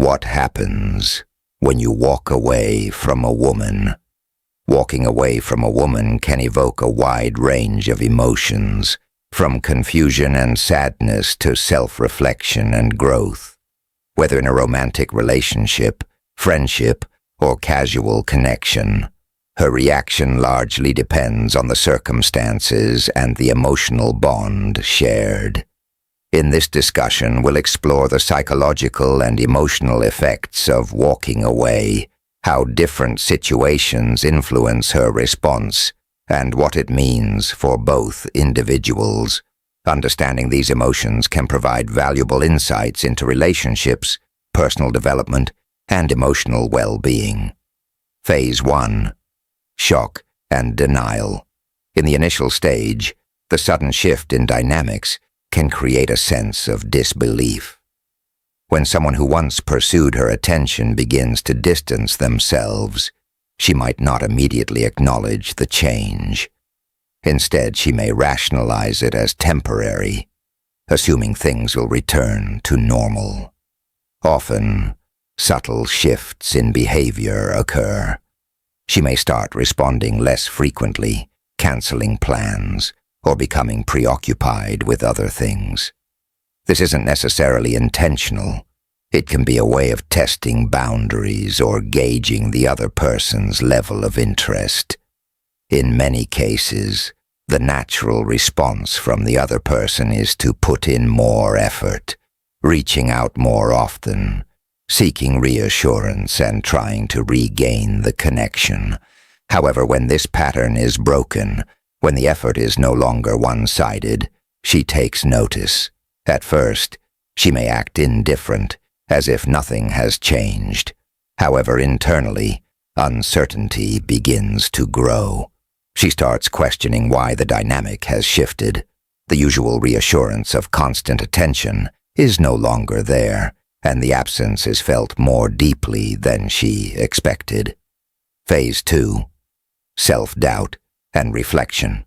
What happens when you walk away from a woman? Walking away from a woman can evoke a wide range of emotions, from confusion and sadness to self-reflection and growth. Whether in a romantic relationship, friendship, or casual connection, her reaction largely depends on the circumstances and the emotional bond shared. In this discussion, we'll explore the psychological and emotional effects of walking away, how different situations influence her response, and what it means for both individuals. Understanding these emotions can provide valuable insights into relationships, personal development, and emotional well-being. Phase 1. Shock and denial. In the initial stage, the sudden shift in dynamics can create a sense of disbelief. When someone who once pursued her attention begins to distance themselves, she might not immediately acknowledge the change. Instead, she may rationalize it as temporary, assuming things will return to normal. Often, subtle shifts in behavior occur. She may start responding less frequently, canceling plans, or becoming preoccupied with other things. This isn't necessarily intentional. It can be a way of testing boundaries or gauging the other person's level of interest. In many cases, the natural response from the other person is to put in more effort, reaching out more often, seeking reassurance and trying to regain the connection. However, when this pattern is broken, when the effort is no longer one-sided, she takes notice. At first, she may act indifferent, as if nothing has changed. However, internally, uncertainty begins to grow. She starts questioning why the dynamic has shifted. The usual reassurance of constant attention is no longer there, and the absence is felt more deeply than she expected. Phase 2. Self-doubt and reflection.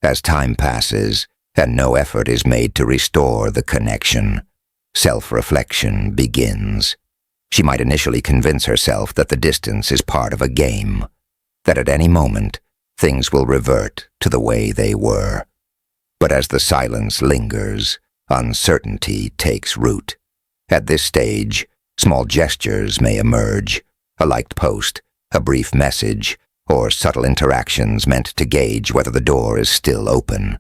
As time passes, and no effort is made to restore the connection, self-reflection begins. She might initially convince herself that the distance is part of a game, that at any moment, things will revert to the way they were. But as the silence lingers, uncertainty takes root. At this stage, small gestures may emerge, a liked post, a brief message, or subtle interactions meant to gauge whether the door is still open.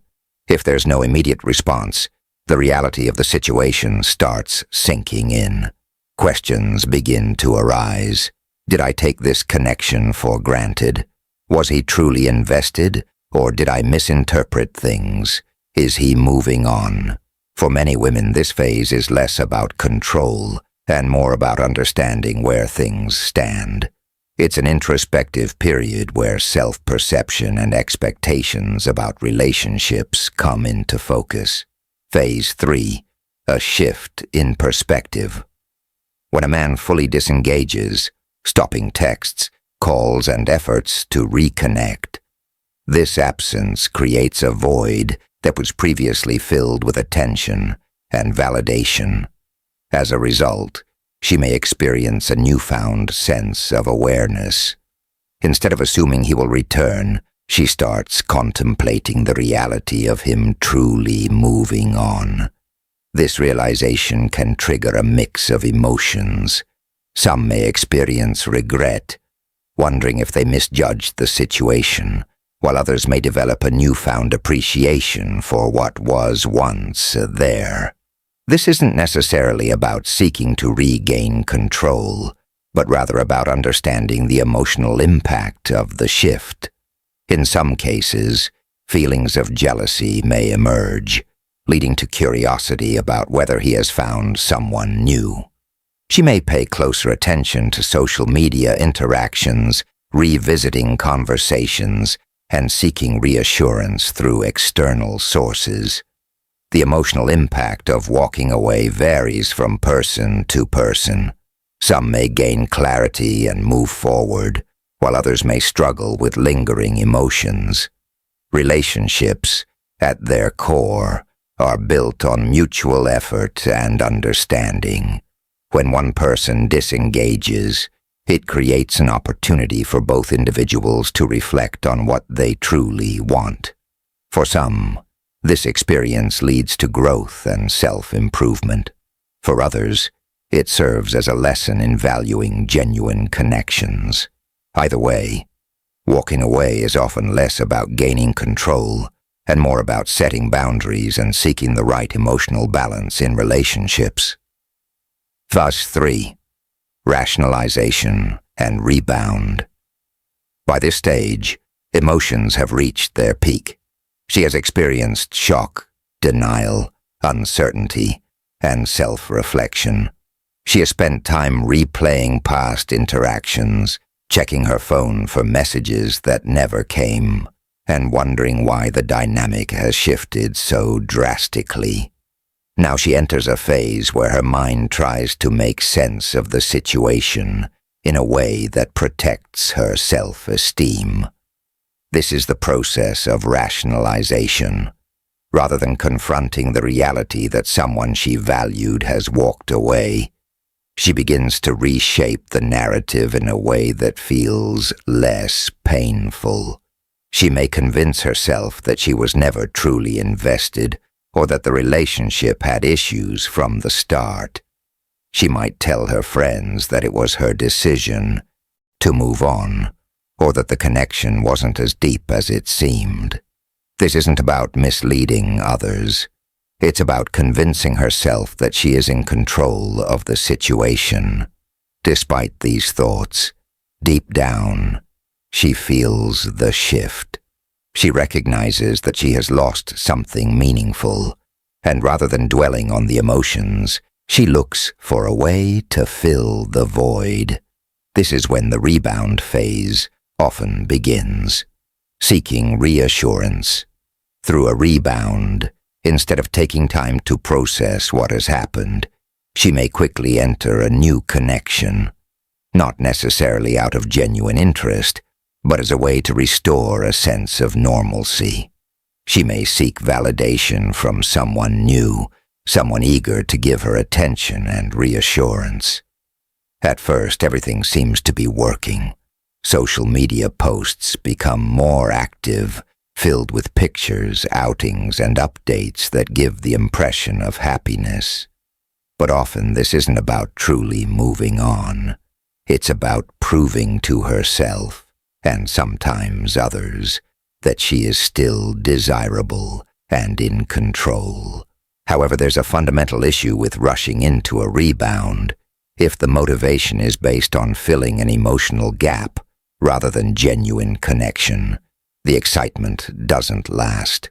If there's no immediate response, the reality of the situation starts sinking in. Questions begin to arise. Did I take this connection for granted? Was he truly invested, or did I misinterpret things? Is he moving on? For many women, this phase is less about control and more about understanding where things stand. It's an introspective period where self-perception and expectations about relationships come into focus. Phase 3. A shift in perspective. When a man fully disengages, stopping texts, calls, and efforts to reconnect, this absence creates a void that was previously filled with attention and validation. As a result, she may experience a newfound sense of awareness. Instead of assuming he will return, she starts contemplating the reality of him truly moving on. This realization can trigger a mix of emotions. Some may experience regret, wondering if they misjudged the situation, while others may develop a newfound appreciation for what was once there. This isn't necessarily about seeking to regain control, but rather about understanding the emotional impact of the shift. In some cases, feelings of jealousy may emerge, leading to curiosity about whether he has found someone new. She may pay closer attention to social media interactions, revisiting conversations, and seeking reassurance through external sources. The emotional impact of walking away varies from person to person. Some may gain clarity and move forward, while others may struggle with lingering emotions. Relationships, at their core, are built on mutual effort and understanding. When one person disengages, it creates an opportunity for both individuals to reflect on what they truly want. For some, this experience leads to growth and self-improvement. For others, it serves as a lesson in valuing genuine connections. Either way, walking away is often less about gaining control and more about setting boundaries and seeking the right emotional balance in relationships. Thus 3. Rationalization and rebound. By this stage, emotions have reached their peak. She has experienced shock, denial, uncertainty, and self-reflection. She has spent time replaying past interactions, checking her phone for messages that never came, and wondering why the dynamic has shifted so drastically. Now she enters a phase where her mind tries to make sense of the situation in a way that protects her self-esteem. This is the process of rationalization. Rather than confronting the reality that someone she valued has walked away, she begins to reshape the narrative in a way that feels less painful. She may convince herself that she was never truly invested, or that the relationship had issues from the start. She might tell her friends that it was her decision to move on, or that the connection wasn't as deep as it seemed. This isn't about misleading others. It's about convincing herself that she is in control of the situation. Despite these thoughts, deep down, she feels the shift. She recognizes that she has lost something meaningful, and rather than dwelling on the emotions, she looks for a way to fill the void. This is when the rebound phase often begins, seeking reassurance. Through a rebound, instead of taking time to process what has happened, she may quickly enter a new connection, not necessarily out of genuine interest, but as a way to restore a sense of normalcy. She may seek validation from someone new, someone eager to give her attention and reassurance. At first, everything seems to be working. Social media posts become more active, filled with pictures, outings, and updates that give the impression of happiness. But often this isn't about truly moving on. It's about proving to herself, and sometimes others, that she is still desirable and in control. However, there's a fundamental issue with rushing into a rebound. If the motivation is based on filling an emotional gap rather than genuine connection, the excitement doesn't last.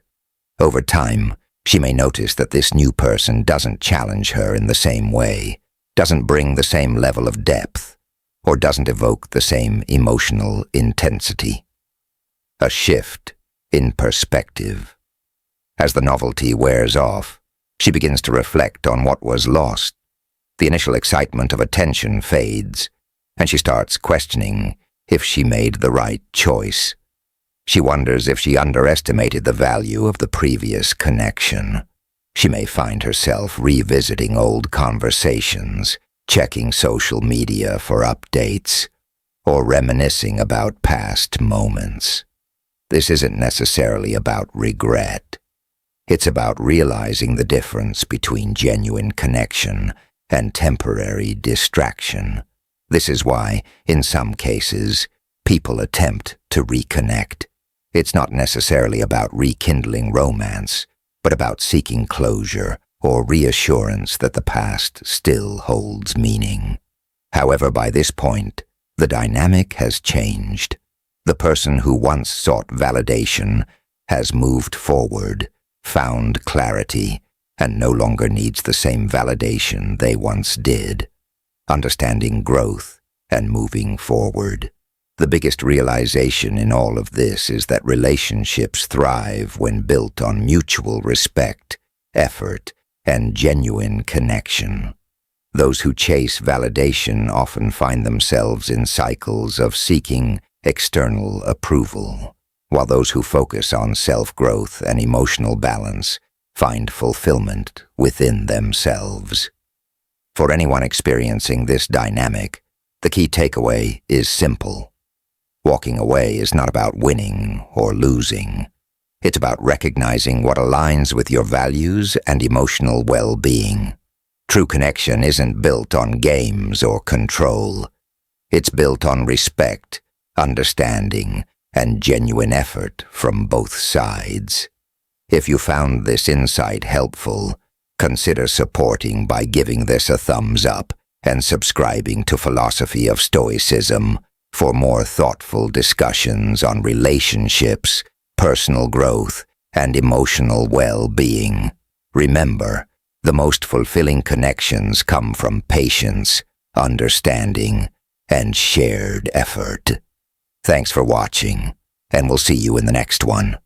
Over time, she may notice that this new person doesn't challenge her in the same way, doesn't bring the same level of depth, or doesn't evoke the same emotional intensity. A shift in perspective. As the novelty wears off, she begins to reflect on what was lost. The initial excitement of attention fades, and she starts questioning if she made the right choice. She wonders if she underestimated the value of the previous connection. She may find herself revisiting old conversations, checking social media for updates, or reminiscing about past moments. This isn't necessarily about regret. It's about realizing the difference between genuine connection and temporary distraction. This is why, in some cases, people attempt to reconnect. It's not necessarily about rekindling romance, but about seeking closure or reassurance that the past still holds meaning. However, by this point, the dynamic has changed. The person who once sought validation has moved forward, found clarity, and no longer needs the same validation they once did. Understanding growth and moving forward. The biggest realization in all of this is that relationships thrive when built on mutual respect, effort, and genuine connection. Those who chase validation often find themselves in cycles of seeking external approval, while those who focus on self-growth and emotional balance find fulfillment within themselves. For anyone experiencing this dynamic, the key takeaway is simple. Walking away is not about winning or losing. It's about recognizing what aligns with your values and emotional well-being. True connection isn't built on games or control. It's built on respect, understanding, and genuine effort from both sides. If you found this insight helpful, consider supporting by giving this a thumbs up and subscribing to Philosophy of Stoicism for more thoughtful discussions on relationships, personal growth, and emotional well-being. Remember, the most fulfilling connections come from patience, understanding, and shared effort. Thanks for watching, and we'll see you in the next one.